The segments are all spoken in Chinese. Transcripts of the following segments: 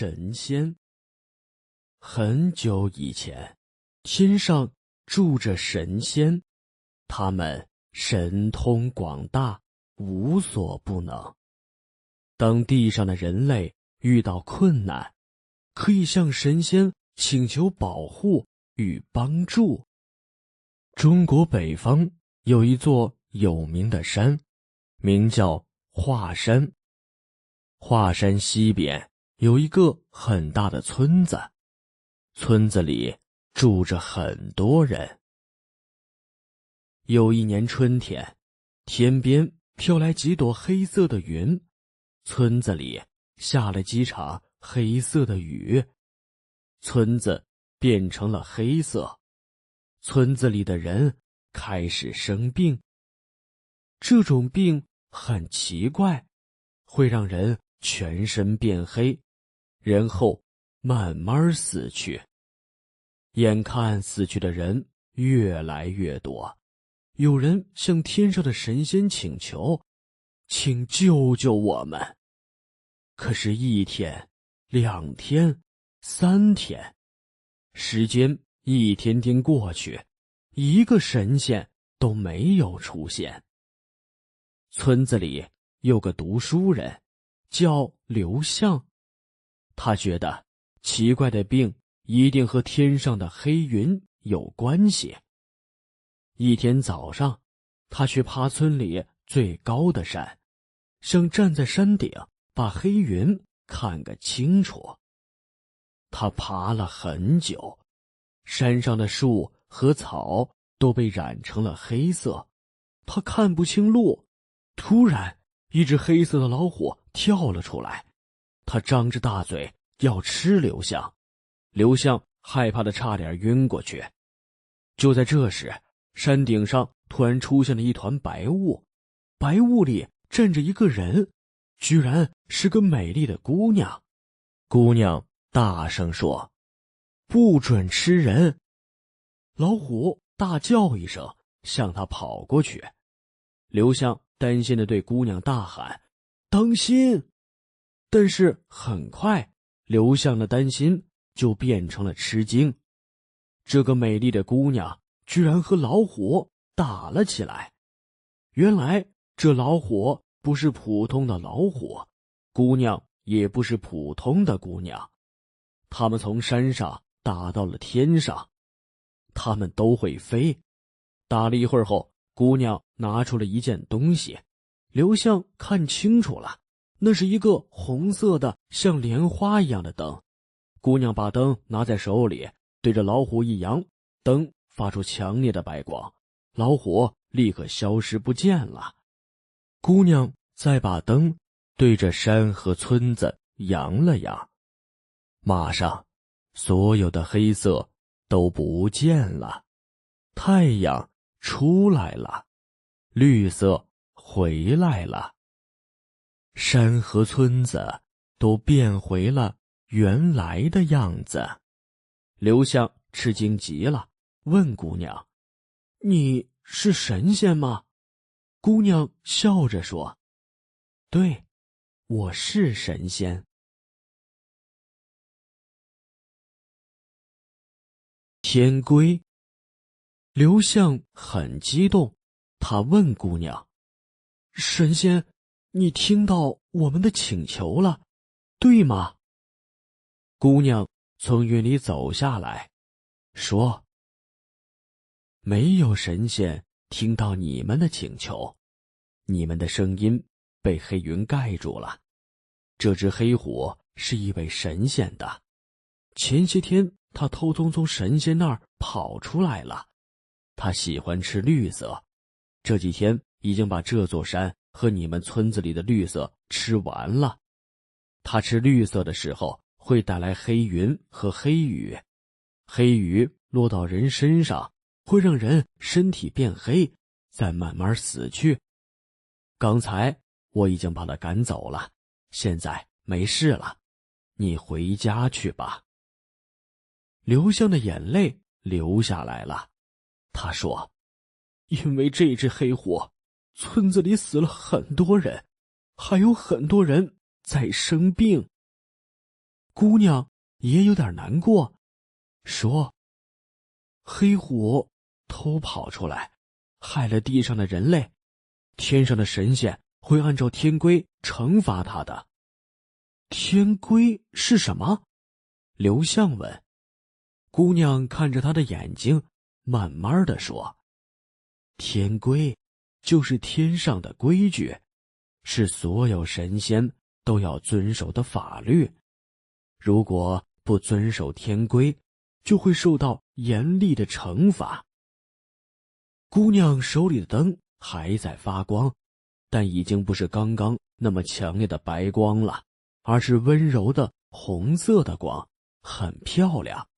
神仙。很久以前，天上住着神仙，他们神通广大，无所不能。当地上的人类遇到困难，可以向神仙请求保护与帮助。中国北方有一座有名的山，名叫华山。华山西边有一个很大的村子，村子里住着很多人。有一年春天，天边飘来几朵黑色的云，村子里下了几场黑色的雨，村子变成了黑色，村子里的人开始生病。这种病很奇怪，会让人全身变黑，然后慢慢死去。眼看死去的人越来越多，有人向天上的神仙请求，请救救我们。可是1天、2天、3天，时间一天天过去，一个神仙都没有出现。村子里有个读书人，叫刘向，他觉得奇怪的病一定和天上的黑云有关系。一天早上，他去爬村里最高的山，想站在山顶把黑云看个清楚。他爬了很久，山上的树和草都被染成了黑色，他看不清路。突然，一只黑色的老虎跳了出来，它张着大嘴要吃刘向。刘向害怕的差点晕过去。就在这时，山顶上突然出现了一团白雾，白雾里站着一个人，居然是个美丽的姑娘。姑娘大声说：“不准吃人！”老虎大叫一声，向他跑过去。刘向担心地对姑娘大喊：“当心！”但是很快，刘向的担心就变成了吃惊。这个美丽的姑娘居然和老虎打了起来。原来这老虎不是普通的老虎，姑娘也不是普通的姑娘。他们从山上打到了天上，他们都会飞。打了一会儿后，姑娘拿出了一件东西，刘向看清楚了，那是一个红色的像莲花一样的灯。姑娘把灯拿在手里，对着老虎一扬，灯发出强烈的白光，老虎立刻消失不见了。姑娘再把灯对着山和村子扬了扬，马上所有的黑色都不见了，太阳出来了，绿色回来了，山和村子都变回了原来的样子。刘向吃惊极了，问姑娘：“你是神仙吗？”姑娘笑着说：“对，我是神仙。”天龟。刘向很激动，他问姑娘：“神仙，你听到我们的请求了，对吗？”姑娘从云里走下来，说：“没有神仙听到你们的请求，你们的声音被黑云盖住了。这只黑虎是一位神仙的，前些天他偷偷从神仙那儿跑出来了。他喜欢吃绿色，这几天已经把这座山和你们村子里的绿色吃完了。他吃绿色的时候会带来黑云和黑雨，黑雨落到人身上会让人身体变黑，再慢慢死去。刚才我已经把他赶走了，现在没事了，你回家去吧。”刘向的眼泪流下来了，他说：“因为这只黑虎，村子里死了很多人，还有很多人在生病。”姑娘也有点难过，说：“黑虎偷跑出来，害了地上的人类，天上的神仙会按照天规惩罚他的。”天规是什么？刘向问。姑娘看着他的眼睛，慢慢地说：“天规就是天上的规矩，是所有神仙都要遵守的法律。如果不遵守天规，就会受到严厉的惩罚。”姑娘手里的灯还在发光，但已经不是刚刚那么强烈的白光了，而是温柔的红色的光，很漂亮，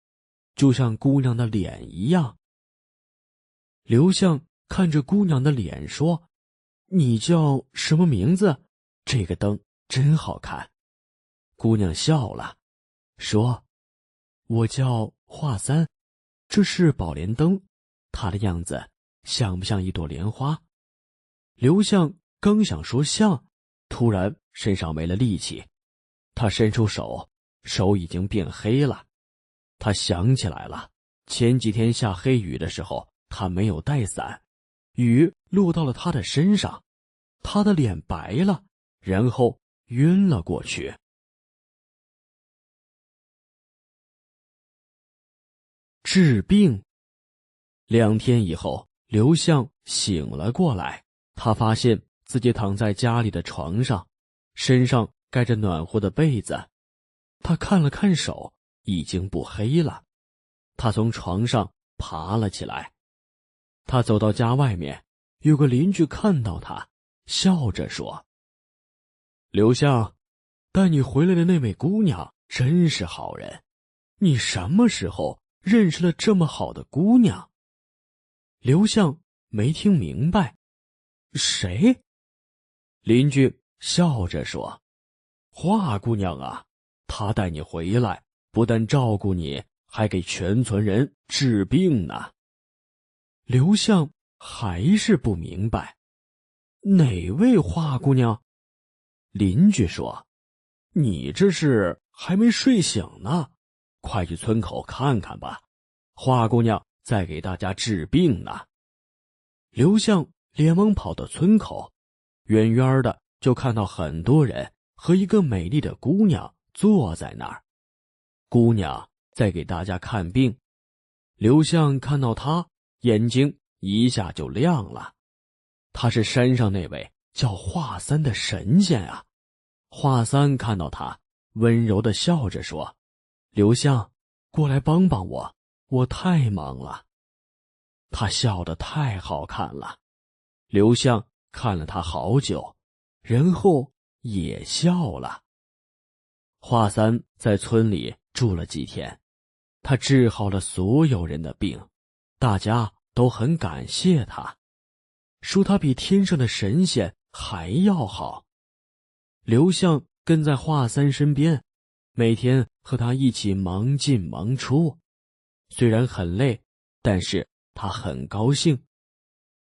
就像姑娘的脸一样。刘向看着姑娘的脸说：“你叫什么名字？这个灯真好看。”姑娘笑了，说：“我叫华三，这是宝莲灯，它的样子像不像一朵莲花？”刘向刚想说像，突然身上没了力气，他伸出手，手已经变黑了。他想起来了，前几天下黑雨的时候，他没有带伞，雨落到了他的身上，他的脸白了，然后晕了过去。治病。2天以后，刘向醒了过来，他发现自己躺在家里的床上，身上盖着暖和的被子。他看了看手，已经不黑了。他从床上爬了起来。他走到家外面，有个邻居看到他，笑着说：“刘向，带你回来的那位姑娘真是好人，你什么时候认识了这么好的姑娘？”刘向没听明白。谁？邻居笑着说：“华姑娘啊，她带你回来，不但照顾你，还给全村人治病呢。”刘向还是不明白，哪位华姑娘？邻居说：“你这是还没睡醒呢，快去村口看看吧，华姑娘在给大家治病呢。”刘向连忙跑到村口，远远的就看到很多人和一个美丽的姑娘坐在那儿。姑娘在给大家看病。刘向看到她，眼睛一下就亮了。他是山上那位叫华三的神仙啊！华三看到他，温柔地笑着说：“刘向，过来帮帮我，我太忙了。”他笑得太好看了。刘向看了他好久，然后也笑了。华三在村里住了几天，他治好了所有人的病，大家都很感谢他，说他比天上的神仙还要好。刘向跟在华三身边，每天和他一起忙进忙出，虽然很累，但是他很高兴。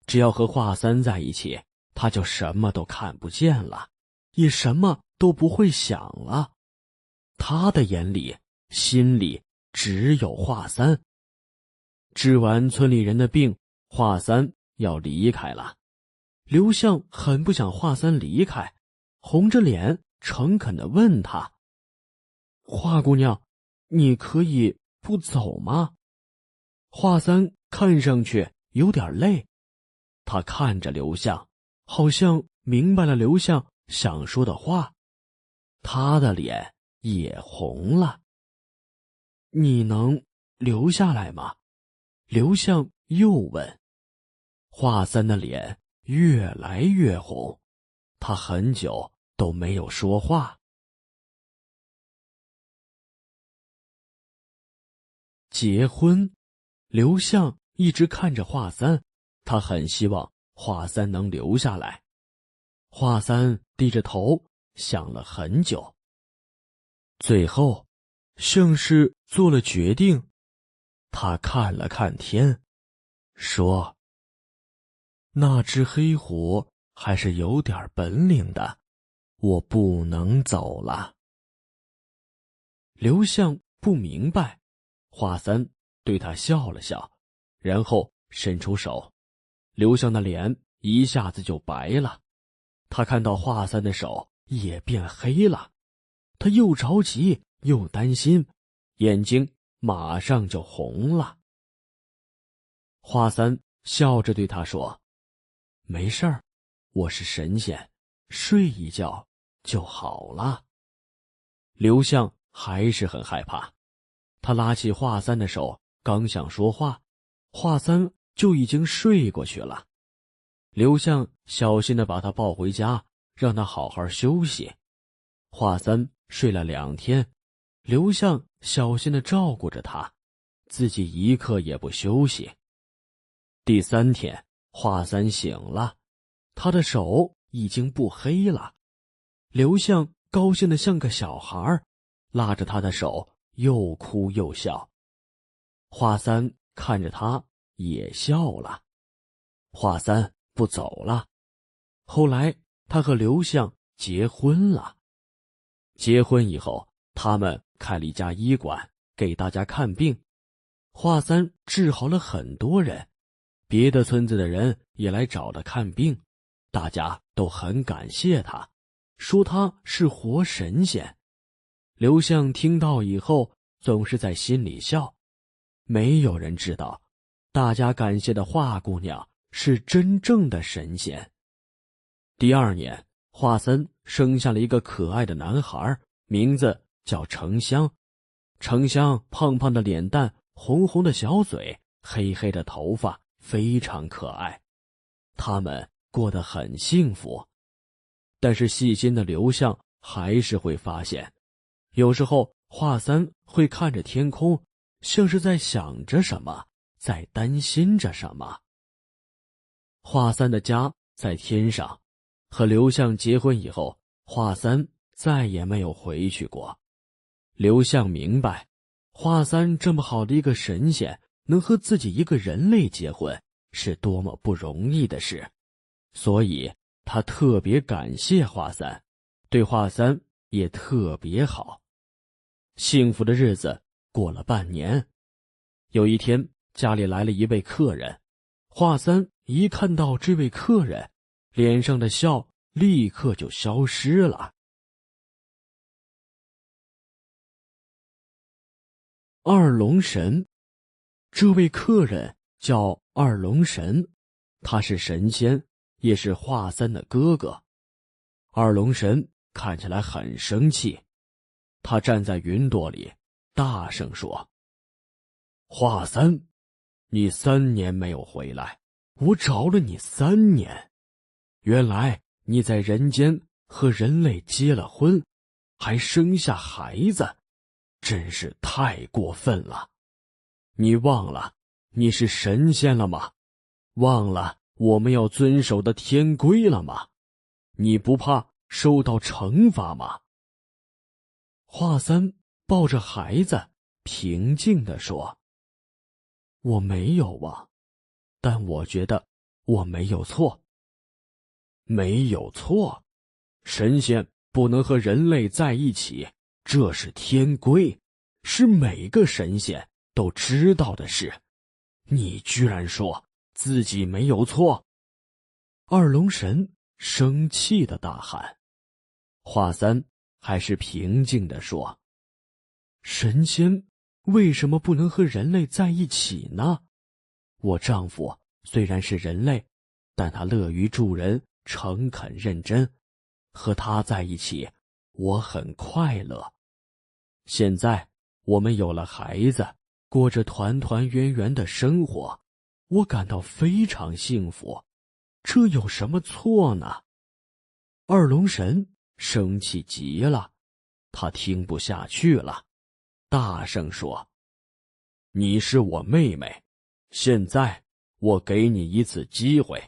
只要和华三在一起，他就什么都看不见了，也什么都不会想了。他的眼里、心里只有华三。治完村里人的病，华三要离开了。刘向很不想华三离开，红着脸诚恳地问他：“华姑娘，你可以不走吗？”华三看上去有点累，他看着刘向，好像明白了刘向想说的话，他的脸也红了。“你能留下来吗？”刘向又问。华三的脸越来越红，他很久都没有说话。结婚。刘向一直看着华三，他很希望华三能留下来。华三低着头想了很久，最后像是做了决定。他看了看天，说：“那只黑虎还是有点本领的，我不能走了。”刘向不明白，华三对他笑了笑，然后伸出手，刘向的脸一下子就白了。他看到华三的手也变黑了，他又着急又担心，眼睛马上就红了。华三笑着对他说：“没事儿，我是神仙，睡一觉就好了。”刘向还是很害怕，他拉起华三的手，刚想说话，华三就已经睡过去了。刘向小心地把他抱回家，让他好好休息。华三睡了2天，刘向小心地照顾着他，自己一刻也不休息。第3天，华三醒了，他的手已经不黑了。刘向高兴得像个小孩，拉着他的手又哭又笑。华三看着他也笑了。华三不走了。后来他和刘向结婚了。结婚以后，他们开了一家医馆，给大家看病。华三治好了很多人，别的村子的人也来找他看病，大家都很感谢他，说他是活神仙。刘向听到以后，总是在心里笑。没有人知道，大家感谢的华姑娘是真正的神仙。第2年，华三生下了一个可爱的男孩，名字叫程香。程香胖胖的脸蛋，红红的小嘴，黑黑的头发，非常可爱。他们过得很幸福。但是细心的刘向还是会发现，有时候华三会看着天空，像是在想着什么，在担心着什么。华三的家在天上，和刘向结婚以后，华三再也没有回去过。刘向明白，华三这么好的一个神仙，能和自己一个人类结婚，是多么不容易的事，所以他特别感谢华三，对华三也特别好。幸福的日子过了半年，有一天家里来了一位客人，华三一看到这位客人，脸上的笑立刻就消失了。二龙神，这位客人叫二龙神，他是神仙，也是华三的哥哥。二龙神看起来很生气，他站在云朵里，大声说：“华三，你3年没有回来，我找了你3年。原来你在人间和人类结了婚，还生下孩子，真是太过分了！你忘了你是神仙了吗？忘了我们要遵守的天规了吗？你不怕受到惩罚吗？”华三抱着孩子，平静地说：“我没有忘，但我觉得我没有错。”没有错，神仙不能和人类在一起，这是天规，是每个神仙都知道的事。你居然说自己没有错！二龙神生气的大喊。华三还是平静地说：“神仙为什么不能和人类在一起呢？我丈夫虽然是人类，但他乐于助人，诚恳认真，和他在一起，我很快乐。现在我们有了孩子，过着团团圆圆的生活，我感到非常幸福，这有什么错呢？”二龙神生气极了，他听不下去了，大声说：“你是我妹妹，现在我给你一次机会，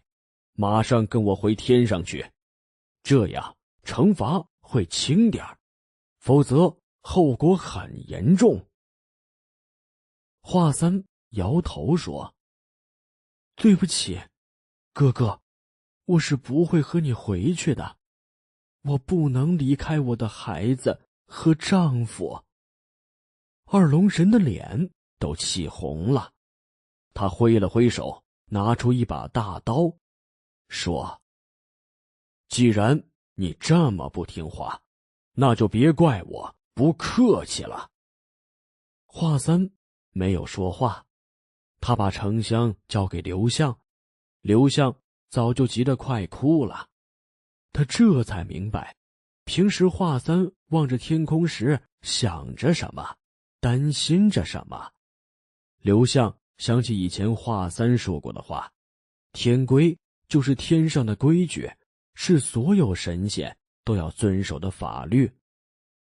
马上跟我回天上去，这样惩罚会轻点儿，否则后果很严重。”华三摇头说：“对不起，哥哥，我是不会和你回去的，我不能离开我的孩子和丈夫。”二龙神的脸都气红了，他挥了挥手，拿出一把大刀，说：“既然你这么不听话，那就别怪我不客气了。”华三没有说话，他把沉香交给刘向，刘向早就急得快哭了。他这才明白，平时华三望着天空时想着什么，担心着什么。刘向想起以前华三说过的话，天规就是天上的规矩，是所有神仙都要遵守的法律。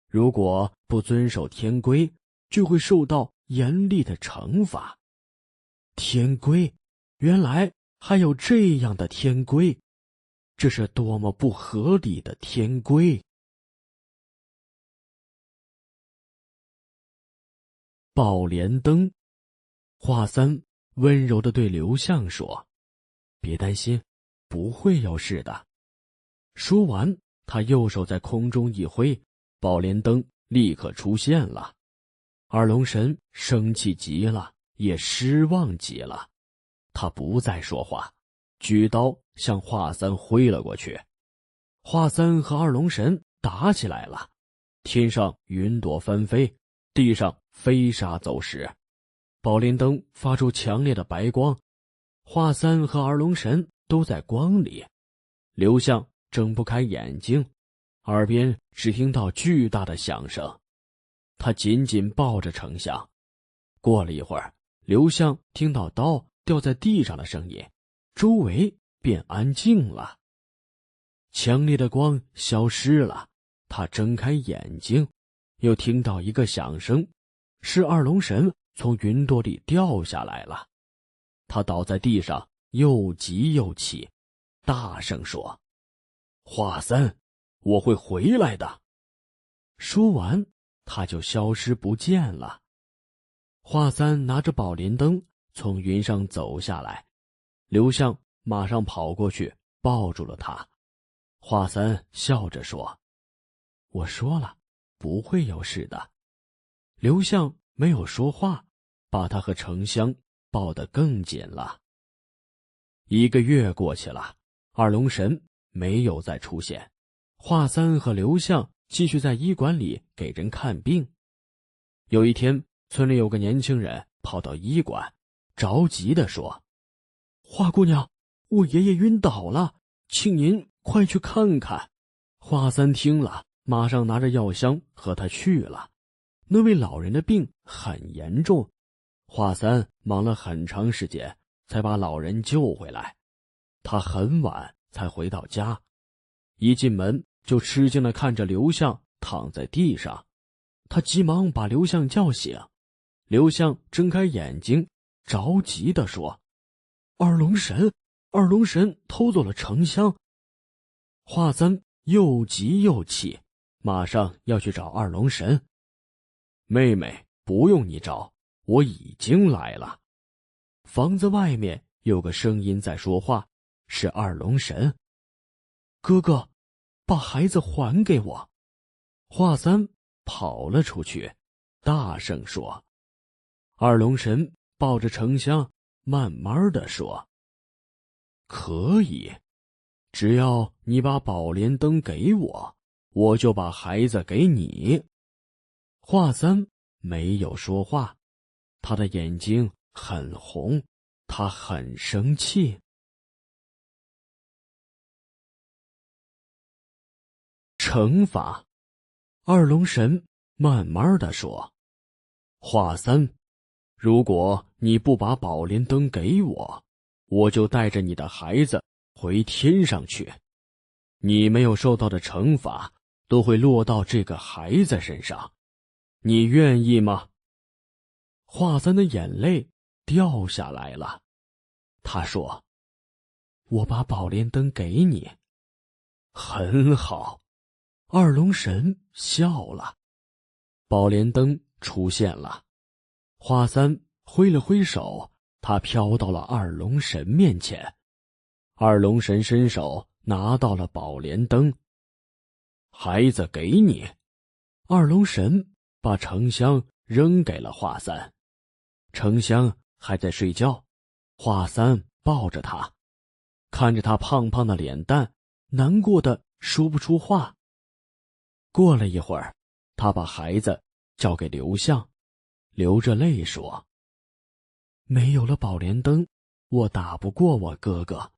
如果不遵守天规，就会受到严厉的惩罚。天规，原来还有这样的天规，这是多么不合理的天规！宝莲灯，华三温柔地对刘向说：“别担心，不会有事的。”说完，他右手在空中一挥，宝莲灯立刻出现了。二龙神生气极了，也失望极了，他不再说话，举刀向华三挥了过去。华三和二龙神打起来了，天上云朵纷飞，地上飞沙走石，宝莲灯发出强烈的白光，华三和二龙神都在光里。刘向睁不开眼睛，耳边只听到巨大的响声，他紧紧抱着沉香。过了一会儿，刘向听到刀掉在地上的声音，周围便安静了。强烈的光消失了，他睁开眼睛，又听到一个响声，是二龙神从云朵里掉下来了。他倒在地上，又急又气，大声说：“华三，我会回来的。”说完，他就消失不见了。华三拿着宝莲灯从云上走下来，刘向马上跑过去抱住了他。华三笑着说：“我说了，不会有事的。”刘向没有说话，把他和沉香抱得更紧了。1个月过去了，二龙神没有再出现，华三和刘向继续在医馆里给人看病。有一天，村里有个年轻人跑到医馆，着急地说：“华姑娘，我爷爷晕倒了，请您快去看看。”华三听了，马上拿着药箱和他去了。那位老人的病很严重，华三忙了很长时间才把老人救回来。他很晚才回到家，一进门就吃惊地看着刘向躺在地上。他急忙把刘向叫醒。刘向睁开眼睛，着急地说：“二龙神偷走了沉香。”华三又急又气，马上要去找二龙神。“妹妹，不用你找，我已经来了。”房子外面有个声音在说话，是二龙神。“哥哥，把孩子还给我。”华三跑了出去，大声说。二龙神抱着沉香，慢慢地说：“可以，只要你把宝莲灯给我，我就把孩子给你。”华三没有说话，他的眼睛很红，他很生气。惩罚，二龙神慢慢地说：“华三，如果你不把宝莲灯给我，我就带着你的孩子回天上去。你没有受到的惩罚，都会落到这个孩子身上。你愿意吗？”华三的眼泪掉下来了。他说：“我把宝莲灯给你。”很好。二龙神笑了。宝莲灯出现了。华三挥了挥手，他飘到了二龙神面前。二龙神伸手拿到了宝莲灯。“孩子给你。”二龙神把沉香扔给了华三。程香还在睡觉，华三抱着他，看着他胖胖的脸蛋，难过的说不出话。过了一会儿，他把孩子交给刘向，流着泪说：“没有了宝莲灯，我打不过我哥哥，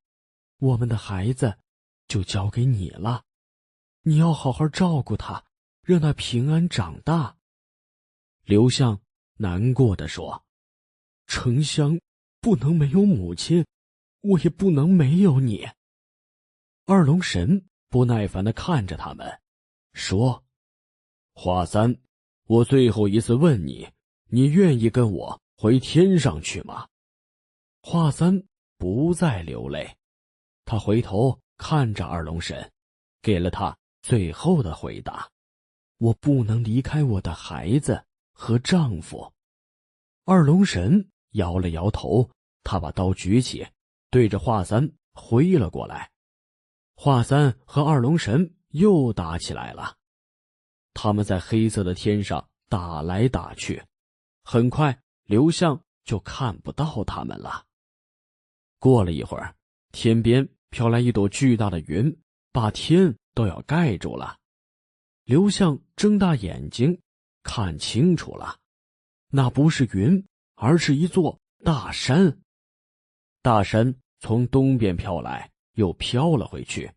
我们的孩子就交给你了，你要好好照顾他，让他平安长大。”刘向难过的说：“程香不能没有母亲，我也不能没有你。”二龙神不耐烦地看着他们，说：“华三，我最后一次问你，你愿意跟我回天上去吗？”华三不再流泪，他回头看着二龙神，给了他最后的回答：“我不能离开我的孩子和丈夫。”二龙神摇了摇头，他把刀举起，对着华三挥了过来。华三和二龙神又打起来了，他们在黑色的天上打来打去，很快刘向就看不到他们了。过了一会儿，天边飘来一朵巨大的云，把天都要盖住了。刘向睁大眼睛，看清楚了，那不是云，而是一座大山。大山从东边飘来，又飘了回去，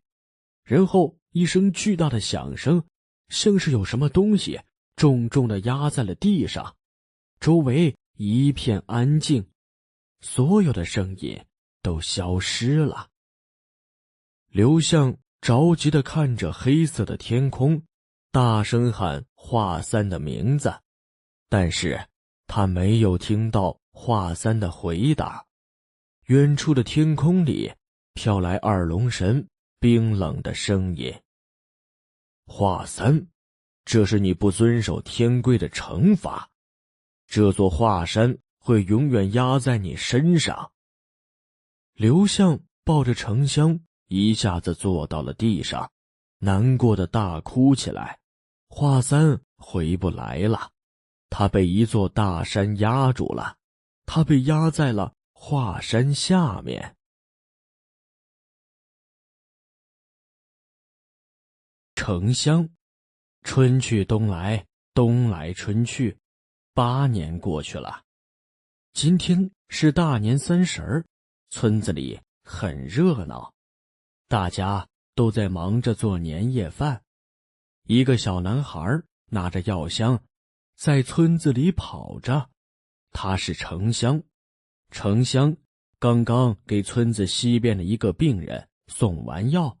然后一声巨大的响声，像是有什么东西重重地压在了地上，周围一片安静，所有的声音都消失了。刘向着急地看着黑色的天空，大声喊华三的名字，但是他没有听到华三的回答。远处的天空里飘来二龙神冰冷的声音：“华三，这是你不遵守天规的惩罚，这座华山会永远压在你身上。”刘向抱着程香一下子坐到了地上，难过的大哭起来。华三回不来了，他被一座大山压住了，他被压在了华山下面。程香，春去冬来，冬来春去，8年过去了。今天是大年30，村子里很热闹，大家都在忙着做年夜饭。一个小男孩拿着药箱在村子里跑着，他是程香。程香刚刚给村子西边的一个病人送完药，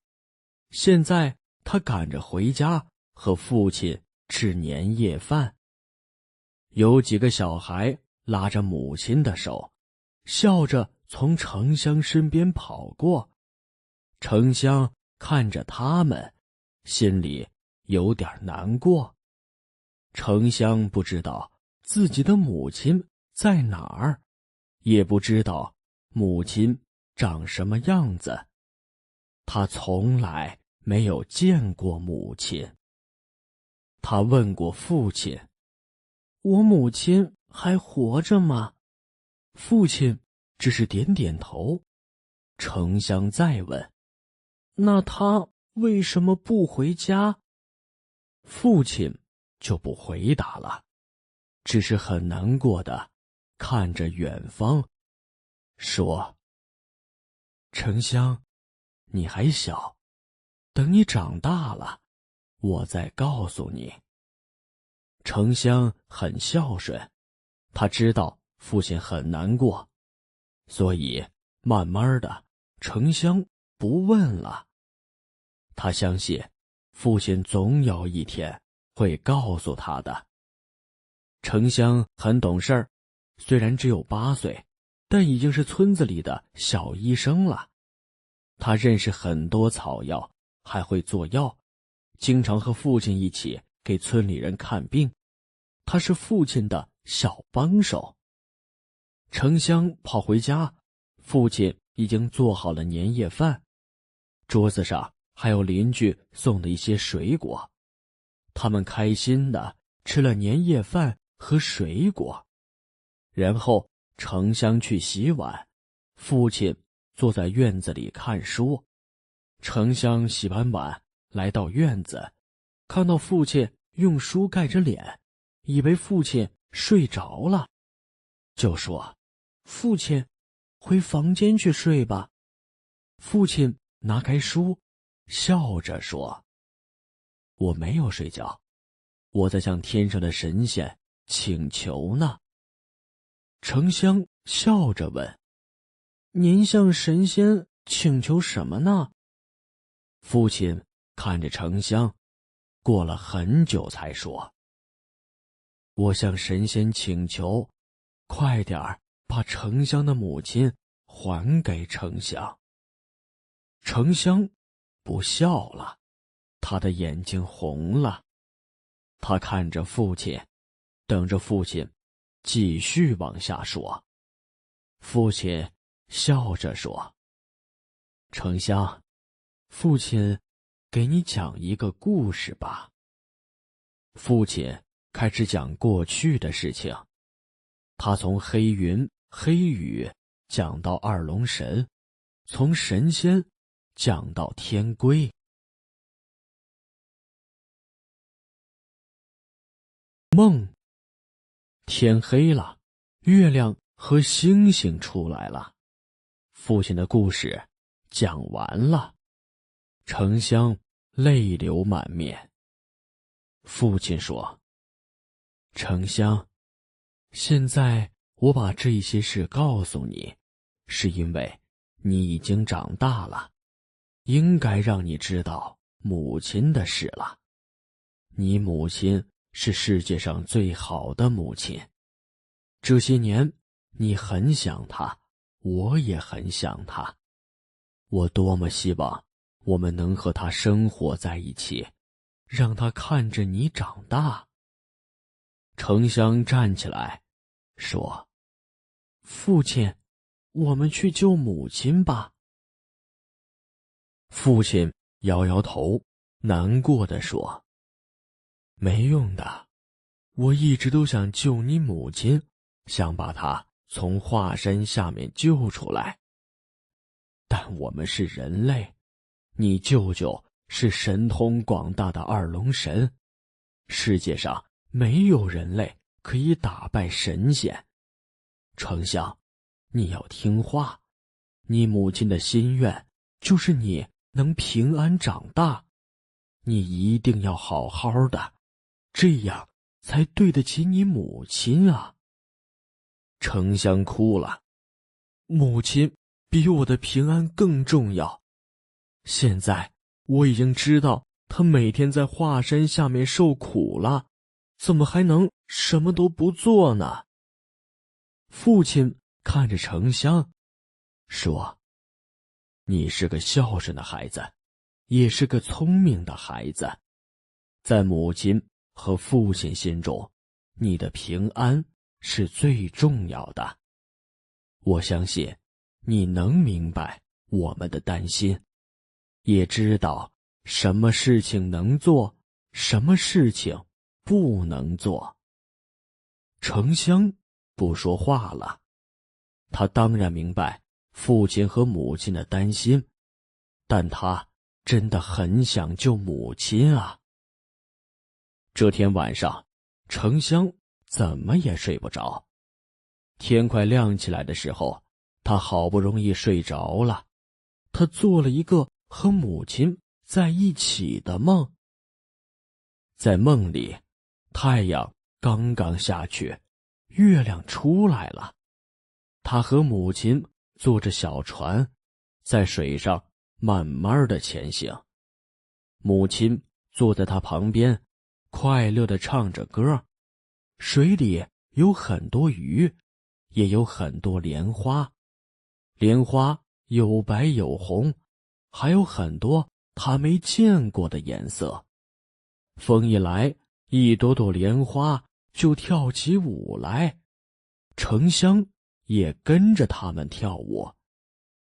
现在他赶着回家和父亲吃年夜饭。有几个小孩拉着母亲的手，笑着从程香身边跑过。程香看着他们，心里有点难过。程香不知道自己的母亲在哪儿，也不知道母亲长什么样子。他从来没有见过母亲。他问过父亲：“我母亲还活着吗？”父亲只是点点头。程香再问：“那她为什么不回家？”父亲就不回答了，只是很难过的看着远方，说：“程香，你还小，等你长大了，我再告诉你。”程香很孝顺，他知道父亲很难过，所以慢慢的，程香不问了。他相信父亲总有一天会告诉他的。程香很懂事儿，虽然只有8岁，但已经是村子里的小医生了。他认识很多草药，还会做药，经常和父亲一起给村里人看病。他是父亲的小帮手。程香跑回家，父亲已经做好了年夜饭，桌子上还有邻居送的一些水果。他们开心地吃了年夜饭和水果。然后城乡去洗碗，父亲坐在院子里看书。城乡洗完碗来到院子，看到父亲用书盖着脸，以为父亲睡着了，就说：“父亲，回房间去睡吧。”父亲拿开书，笑着说：“我没有睡觉，我在向天上的神仙请求呢。”城乡笑着问：“您向神仙请求什么呢？”父亲看着城乡，过了很久才说：“我向神仙请求，快点儿把城乡的母亲还给城乡。”城乡不笑了，他的眼睛红了。他看着父亲，等着父亲继续往下说。父亲笑着说：“城乡，父亲给你讲一个故事吧。”父亲开始讲过去的事情，他从黑云、黑雨讲到二龙神，从神仙讲到天龟。梦。天黑了，月亮和星星出来了。父亲的故事讲完了，城乡泪流满面。父亲说：“城乡，现在我把这些事告诉你，是因为你已经长大了，应该让你知道母亲的事了。你母亲是世界上最好的母亲，这些年你很想她，我也很想她。我多么希望我们能和她生活在一起，让她看着你长大。”城乡站起来说：“父亲，我们去救母亲吧。”父亲摇摇头，难过地说：“没用的，我一直都想救你母亲，想把她从华山下面救出来。但我们是人类，你舅舅是神通广大的二龙神，世界上没有人类可以打败神仙。丞相，你要听话，你母亲的心愿就是你能平安长大，你一定要好好的，这样才对得起你母亲啊。”丞相哭了：“母亲比我的平安更重要。现在我已经知道她每天在华山下面受苦了，怎么还能什么都不做呢？”父亲看着丞相，说：“你是个孝顺的孩子，也是个聪明的孩子，在母亲和父亲心中，你的平安是最重要的。我相信你能明白我们的担心，也知道什么事情能做，什么事情不能做。”丞相不说话了，他当然明白父亲和母亲的担心，但他真的很想救母亲啊。这天晚上，丞相怎么也睡不着。天快亮起来的时候，他好不容易睡着了。他做了一个和母亲在一起的梦。在梦里，太阳刚刚下去，月亮出来了。他和母亲坐着小船，在水上慢慢的前行。母亲坐在他旁边，快乐地唱着歌。水里有很多鱼，也有很多莲花，莲花有白有红，还有很多他没见过的颜色。风一来，一朵朵莲花就跳起舞来，丞相也跟着他们跳舞。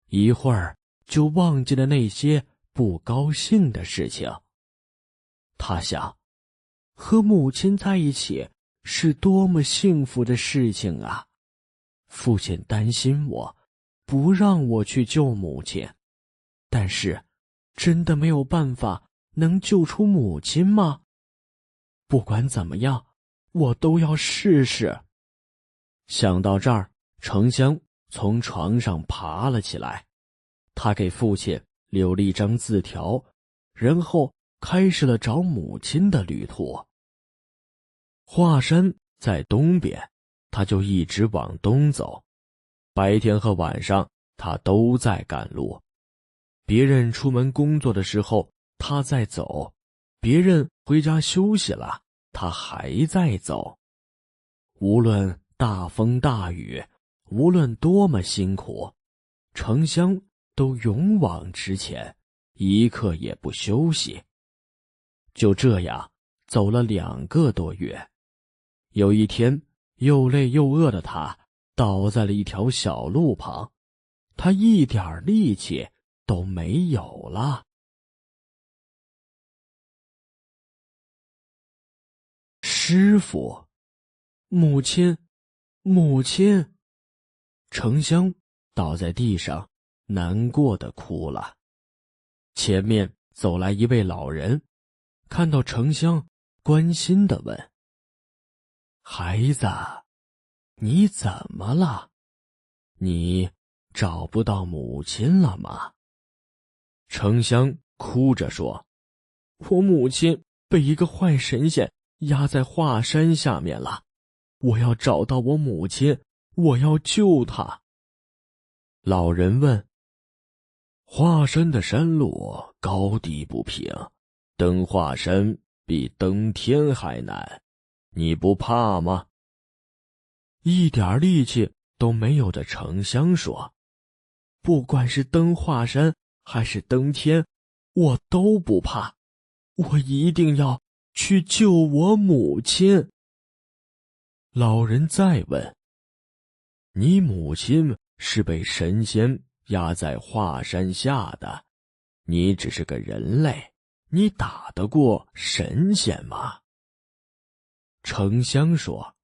一会儿就忘记了那些不高兴的事情。他想，和母亲在一起是多么幸福的事情啊！父亲担心我，不让我去救母亲，但是，真的没有办法能救出母亲吗？不管怎么样，我都要试试。想到这儿，程香从床上爬了起来，他给父亲留了一张字条，然后开始了找母亲的旅途。华山在东边，他就一直往东走，白天和晚上他都在赶路。别人出门工作的时候他在走，别人回家休息了他还在走。无论大风大雨，无论多么辛苦，程香都勇往直前，一刻也不休息。就这样走了2个多月，有一天，又累又饿的他倒在了一条小路旁，他一点力气都没有了。师傅，母亲，母亲！程香倒在地上，难过的哭了。前面走来一位老人，看到程香，关心地问：“孩子，你怎么了？你找不到母亲了吗？”程香哭着说：“我母亲被一个坏神仙压在华山下面了，我要找到我母亲，我要救她。”老人问：“华山的山路高低不平，登华山比登天还难，你不怕吗？”一点力气都没有的程香说：“不管是登华山还是登天，我都不怕，我一定要去救我母亲。”老人再问：“你母亲是被神仙压在华山下的，你只是个人类，你打得过神仙吗？”程香说：“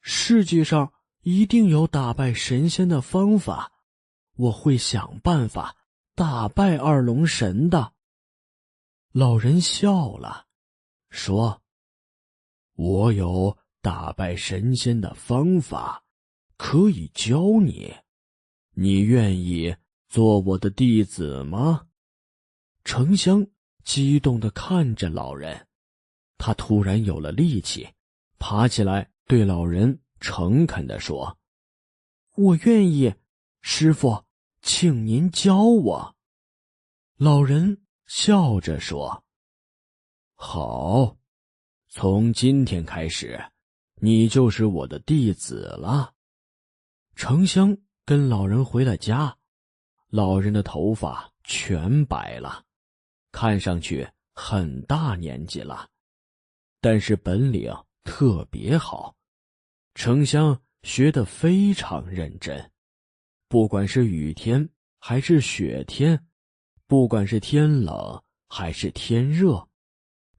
世界上一定有打败神仙的方法，我会想办法打败二龙神的。”老人笑了，说：“我有打败神仙的方法，可以教你，你愿意做我的弟子吗？”程香激动地看着老人，他突然有了力气，爬起来对老人诚恳地说：“我愿意，师傅，请您教我。”老人笑着说：“好，从今天开始，你就是我的弟子了。”程香跟老人回了家，老人的头发全白了，看上去很大年纪了，但是本领特别好。程香学得非常认真，不管是雨天还是雪天，不管是天冷还是天热，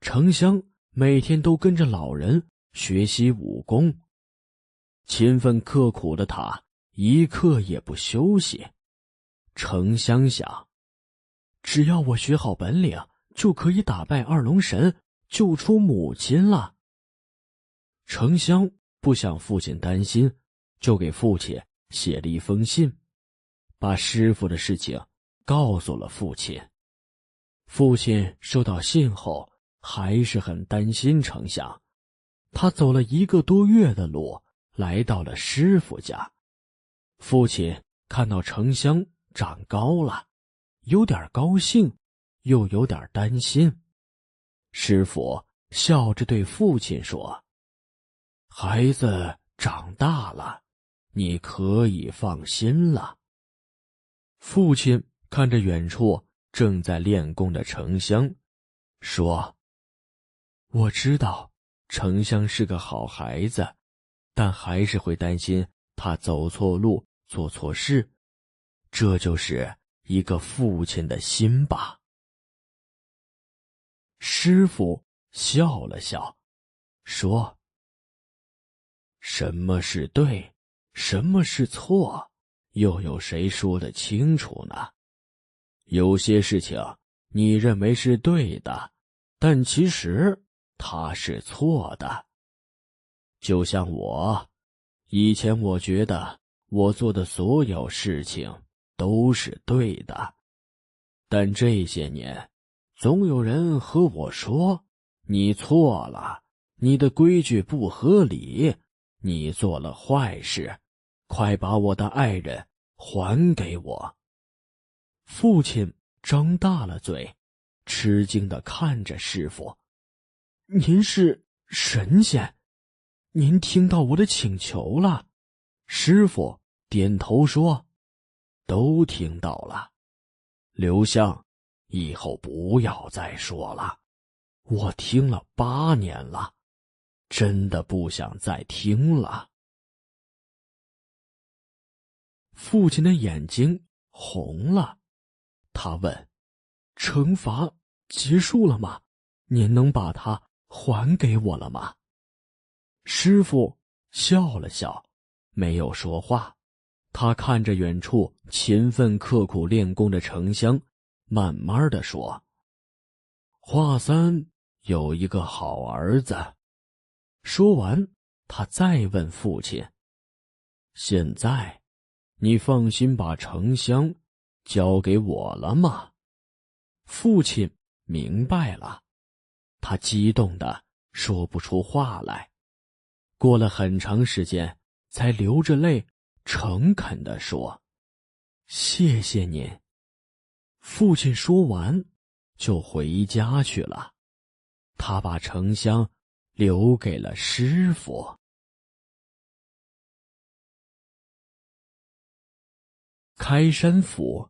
程香每天都跟着老人学习武功。勤奋刻苦的他一刻也不休息。程香想，只要我学好本领，就可以打败二龙神，救出母亲了。程香不想父亲担心，就给父亲写了一封信，把师傅的事情告诉了父亲。父亲收到信后还是很担心程香，他走了1个多月的路，来到了师傅家。父亲看到程香长高了，有点高兴，又有点担心。师傅笑着对父亲说：“孩子长大了，你可以放心了。”父亲看着远处正在练功的程香，说：“我知道程香是个好孩子，但还是会担心他走错路，做错事，这就是一个父亲的心吧。”师傅笑了笑，说：“什么是对，什么是错，又有谁说得清楚呢？有些事情你认为是对的，但其实它是错的。就像以前我觉得我做的所有事情都是对的，但这些年，总有人和我说，你错了，你的规矩不合理，你做了坏事，快把我的爱人还给我。父亲张大了嘴，吃惊地看着师傅。您是神仙，您听到我的请求了？师傅点头说，都听到了。刘向，以后不要再说了，我听了8年了，真的不想再听了。父亲的眼睛红了，他问：惩罚结束了吗？您能把它还给我了吗？师傅笑了笑，没有说话。他看着远处勤奋刻苦练功的程香，慢慢地说：华三有一个好儿子。说完，他再问父亲：现在你放心把程香交给我了吗？父亲明白了，他激动得说不出话来，过了很长时间才流着泪诚恳地说：谢谢您。父亲说完就回家去了，他把程香留给了师傅。开山府。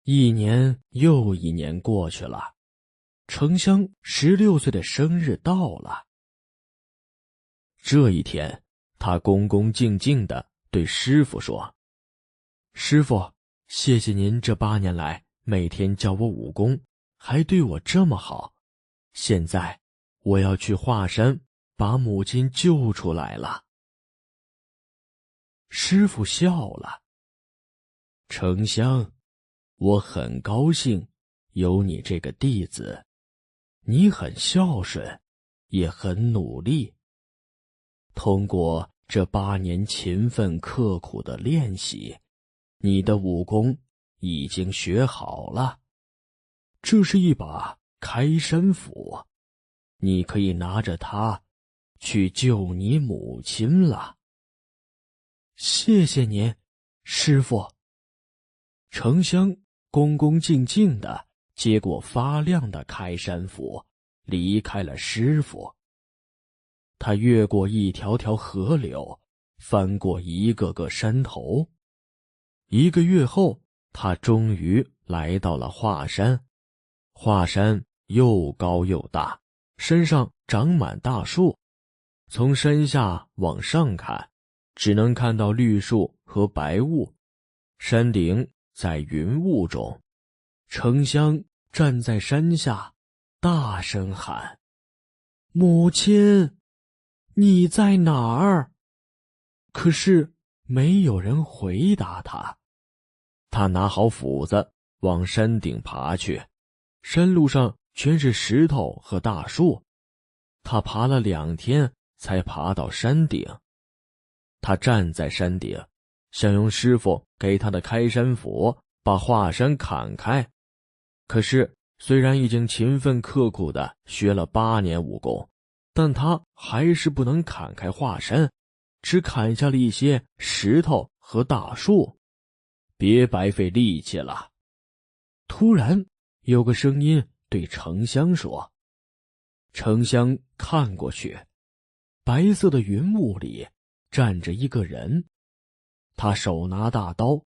1年又1年过去了，程香16岁的生日到了。这一天，他恭恭敬敬地对师傅说：师傅，谢谢您这8年来每天教我武功，还对我这么好。现在我要去华山把母亲救出来了。师傅笑了：程香，我很高兴有你这个弟子，你很孝顺，也很努力。通过这8年勤奋刻苦的练习，你的武功已经学好了。这是一把开山斧，你可以拿着它去救你母亲了。谢谢您，师傅。程香恭恭敬敬地接过发亮的开山斧，离开了师傅。他越过一条条河流，翻过一个个山头。1个月后，他终于来到了华山。华山又高又大，山上长满大树。从山下往上看，只能看到绿树和白雾，山顶在云雾中。程香站在山下，大声喊：母亲，你在哪儿？可是没有人回答他。他拿好斧子往山顶爬去，山路上全是石头和大树。他爬了2天才爬到山顶。他站在山顶，想用师傅给他的开山斧把华山砍开。可是虽然已经勤奋刻苦地学了8年武功，但他还是不能砍开华山，只砍下了一些石头和大树。别白费力气了。突然有个声音对程香说。程香看过去，白色的云雾里站着一个人，他手拿大刀，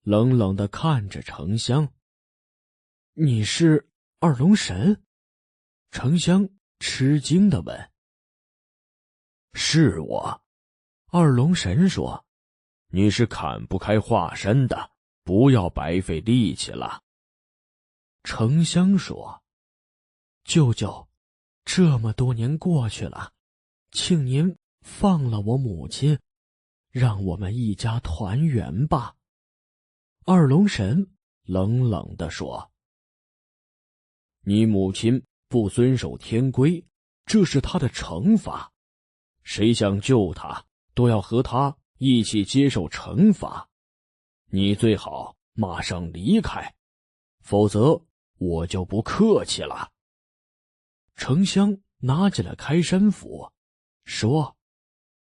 冷冷地看着程香。你是二龙神？程香吃惊地问。是我。二龙神说，你是砍不开华山的，不要白费力气了。程香说，舅舅，这么多年过去了，请您放了我母亲，让我们一家团圆吧。”二龙神冷冷地说：“你母亲不遵守天规，这是她的惩罚。谁想救她，都要和她一起接受惩罚。你最好马上离开，否则我就不客气了。”丞相拿起了开山斧，说：“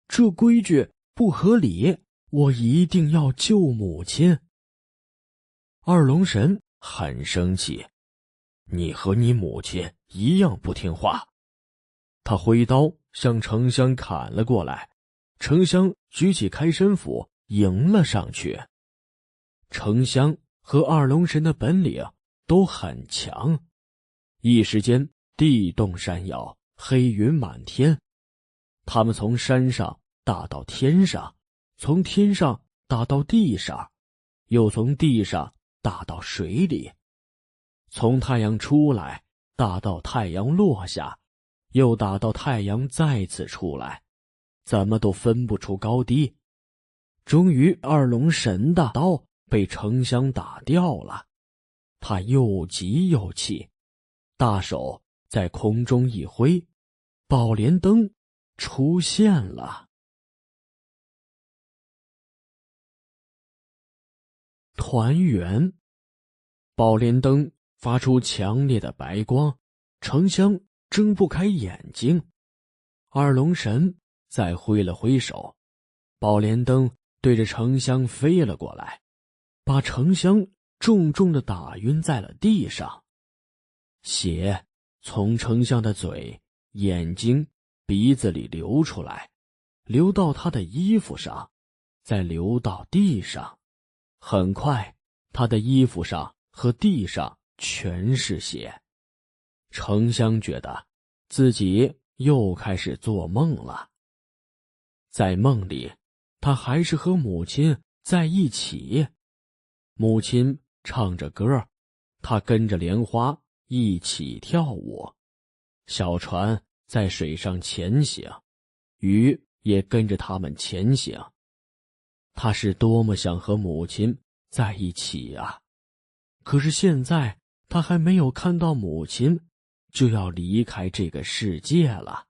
这规矩不合理，我一定要救母亲。”二龙神很生气：“你和你母亲一样不听话。”他挥刀向丞相砍了过来，丞相举起开山斧迎了上去。丞相和二龙神的本领都很强，一时间地动山摇，黑云满天。他们从山上打到天上，从天上打到地上，又从地上打到水里，从太阳出来打到太阳落下，又打到太阳再次出来，怎么都分不出高低。终于二龙神的刀被丞相打掉了，他又急又气，大手在空中一挥，宝莲灯出现了。团圆，宝莲灯发出强烈的白光，丞相睁不开眼睛。二龙神再挥了挥手，宝莲灯对着丞相飞了过来，把丞相重重地打晕在了地上。血从丞相的嘴、眼睛、鼻子里流出来，流到他的衣服上，再流到地上。很快，他的衣服上和地上全是血。丞相觉得自己又开始做梦了。在梦里，他还是和母亲在一起。母亲唱着歌，他跟着莲花一起跳舞。小船在水上前行，鱼也跟着他们前行。他是多么想和母亲在一起啊！可是现在他还没有看到母亲，就要离开这个世界了。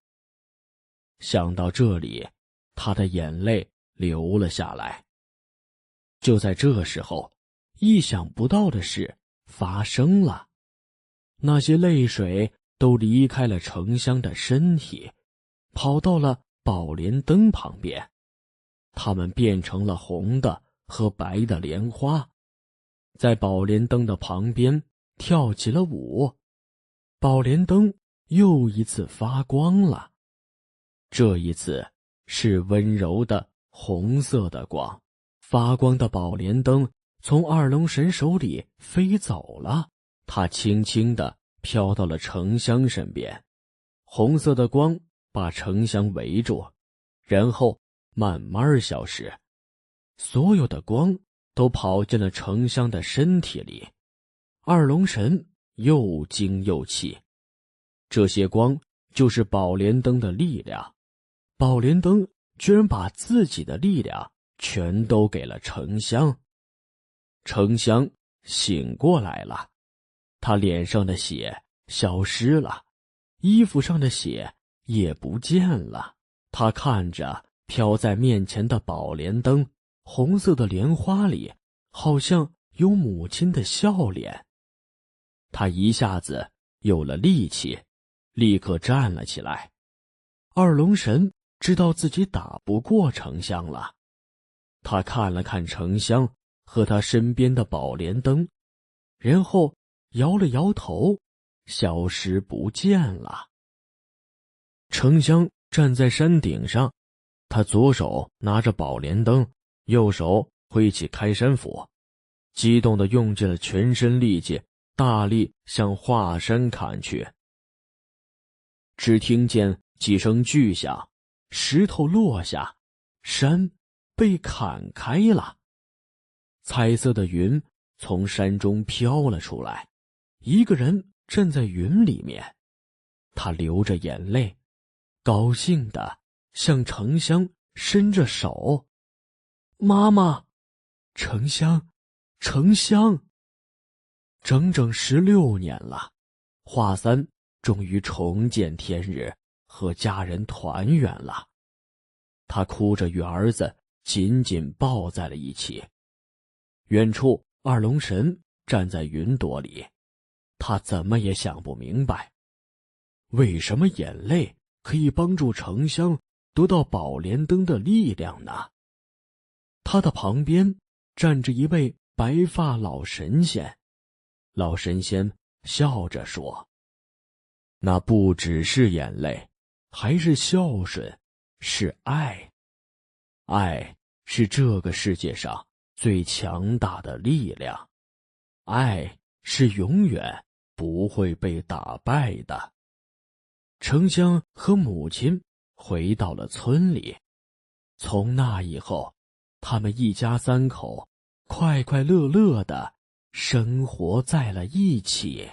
想到这里，他的眼泪流了下来。就在这时候，意想不到的事发生了，那些泪水都离开了丞相的身体，跑到了宝莲灯旁边。它们变成了红的和白的莲花，在宝莲灯的旁边跳起了舞。宝莲灯又一次发光了，这一次是温柔的红色的光。发光的宝莲灯从二龙神手里飞走了，它轻轻地飘到了丞相身边。红色的光把丞相围住，然后慢慢消失，所有的光都跑进了丞相的身体里。二龙神又惊又气，这些光就是宝莲灯的力量，宝莲灯居然把自己的力量全都给了丞相。丞相醒过来了，他脸上的血消失了，衣服上的血也不见了。他看着飘在面前的宝莲灯，红色的莲花里好像有母亲的笑脸。他一下子有了力气，立刻站了起来。二龙神知道自己打不过丞相了，他看了看丞相和他身边的宝莲灯，然后摇了摇头，消失不见了。丞相站在山顶上，他左手拿着宝莲灯，右手挥起开山斧，激动地用尽了全身力气，大力向华山砍去。只听见几声巨响，石头落下，山被砍开了。彩色的云从山中飘了出来，一个人站在云里面，他流着眼泪，高兴地向城乡伸着手：“妈妈，城乡，城乡。”整整16年了，华三终于重见天日，和家人团圆了。他哭着与儿子紧紧抱在了一起。远处二龙神站在云朵里，他怎么也想不明白，为什么眼泪可以帮助城乡得到宝莲灯的力量呢？他的旁边站着一位白发老神仙，老神仙笑着说：“那不只是眼泪，还是孝顺，是爱。爱是这个世界上最强大的力量，爱是永远不会被打败的。”城乡和母亲回到了村里，从那以后，他们一家3口快快乐乐地生活在了一起。